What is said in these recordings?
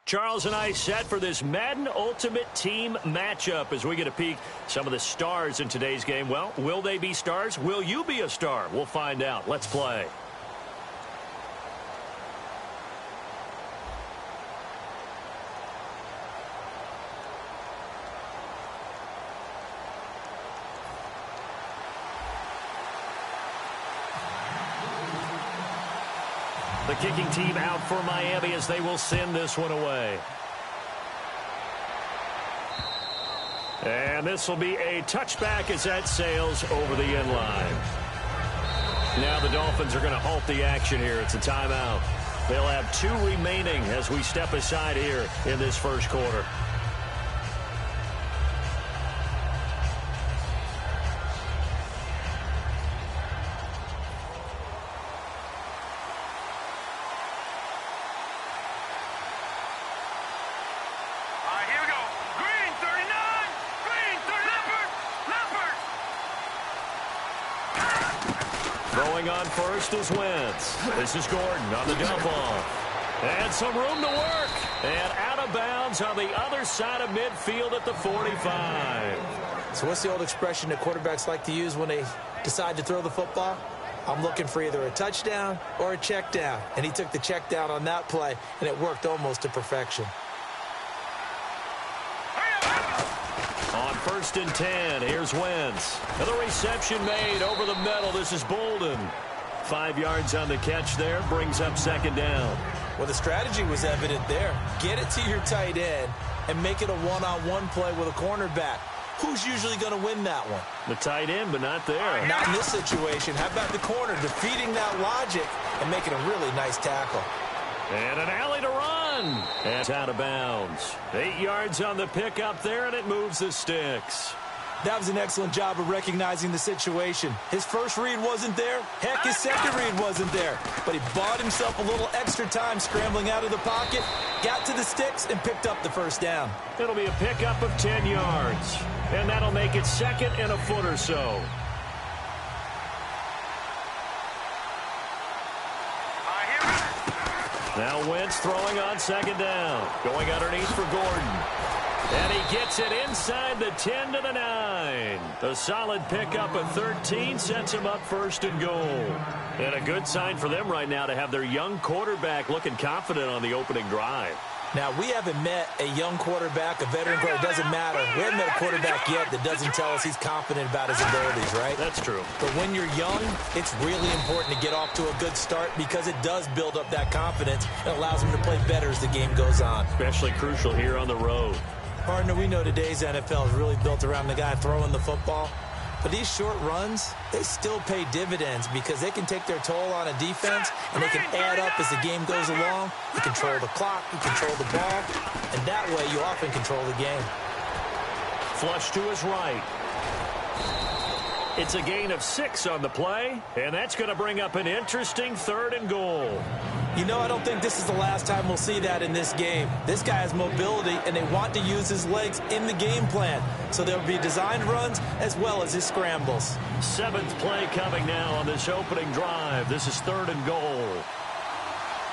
Charles and I set for this Madden Ultimate Team matchup as we get a peek some of the stars in today's game. Well, will they be stars? Will you be a star? We'll find out. Let's play. The kicking team out for Miami as they will send this one away. And this will be a touchback as that sails over the end line. Now the Dolphins are going to halt the action here. It's a timeout. They'll have 2 remaining as we step aside here in this first quarter. Throwing on first is Wentz. This is Gordon on the dump off. And some room to work. And out of bounds on the other side of midfield at the 45. So what's the old expression that quarterbacks like to use when they decide to throw the football? I'm looking for either a touchdown or a check down. And he took the check down on that play, and it worked almost to perfection. On 1st and 10, here's Wentz. Another reception made over the middle. This is Bolden. 5 yards on the catch there, brings up 2nd down. Well, the strategy was evident there. Get it to your tight end and make it a one-on-one play with a cornerback. Who's usually going to win that one? The tight end, but not there. Not in this situation. How about the corner defeating that logic and making a really nice tackle? And an alley to run. And it's out of bounds. 8 yards on the pickup there, and it moves the sticks. That was an excellent job of recognizing the situation. His first read wasn't there. Heck, his second read wasn't there. But he bought himself a little extra time scrambling out of the pocket, got to the sticks, and picked up the first down. It'll be a pickup of 10 yards. And that'll make it 2nd and a foot or so. Now Wentz throwing on 2nd down. Going underneath for Gordon. And he gets it inside the 10 to the 9. A solid pickup of 13 sets him up 1st and goal. And a good sign for them right now to have their young quarterback looking confident on the opening drive. Now, we haven't met a young quarterback, a veteran quarterback. It doesn't matter. We haven't met a quarterback yet that doesn't tell us he's confident about his abilities, right? That's true. But when you're young, it's really important to get off to a good start because it does build up that confidence and allows him to play better as the game goes on. Especially crucial here on the road. Partner, we know today's NFL is really built around the guy throwing the football. But these short runs, they still pay dividends because they can take their toll on a defense and they can add up as the game goes along. You control the clock, you control the ball, and that way you often control the game. Flush to his right. It's a gain of 6 on the play, and that's going to bring up an interesting 3rd and goal. You know, I don't think this is the last time we'll see that in this game. This guy has mobility, and they want to use his legs in the game plan. So there will be designed runs as well as his scrambles. 7th play coming now on this opening drive. This is 3rd and goal.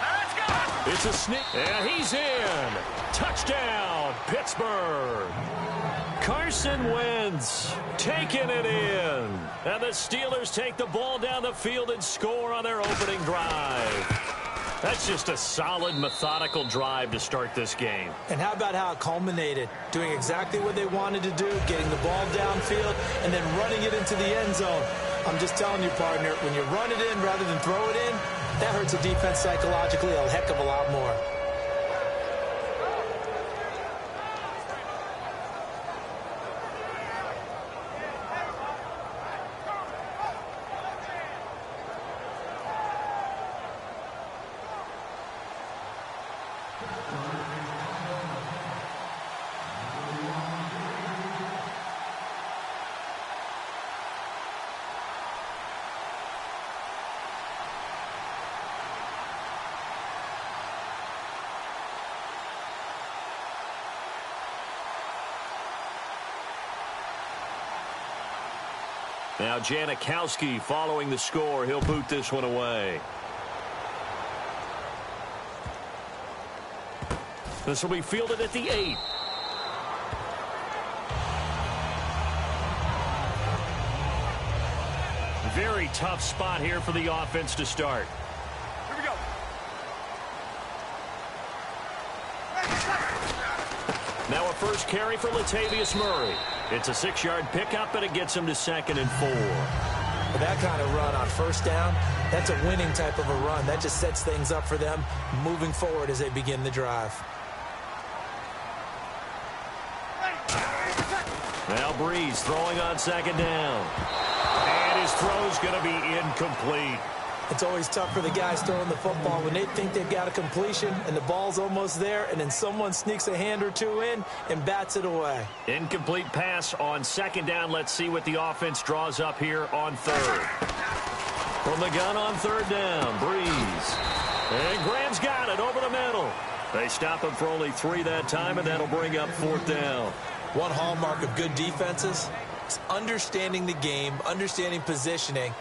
Let's go! It's a sneak. And he's in. Touchdown, Pittsburgh. Carson Wentz taking it in. And the Steelers take the ball down the field and score on their opening drive. That's just a solid, methodical drive to start this game. And how about how it culminated? Doing exactly what they wanted to do, getting the ball downfield, and then running it into the end zone. I'm just telling you, partner, when you run it in rather than throw it in, that hurts a defense psychologically a heck of a lot more. Now Janikowski following the score. He'll boot this one away. This will be fielded at the 8. Very tough spot here for the offense to start. Here we go. Now a first carry for Latavius Murray. It's a 6-yard pickup, and it gets him to 2nd and 4. That kind of run on first down, that's a winning type of a run. That just sets things up for them moving forward as they begin the drive. Now Breeze throwing on 2nd down. And his throw's going to be incomplete. It's always tough for the guys throwing the football when they think they've got a completion and the ball's almost there, and then someone sneaks a hand or two in and bats it away. Incomplete pass on 2nd down. Let's see what the offense draws up here on 3rd. From the gun on 3rd down, Breeze. And Graham's got it over the middle. They stop him for only 3 that time, and that'll bring up 4th down. One hallmark of good defenses is understanding the game, understanding positioning,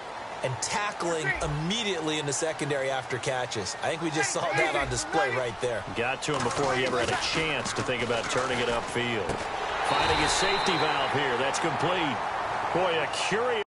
and tackling immediately in the secondary after catches. I think we just saw that on display right there. Got to him before he ever had a chance to think about turning it upfield. Finding his safety valve here. That's complete. Boy, a curious...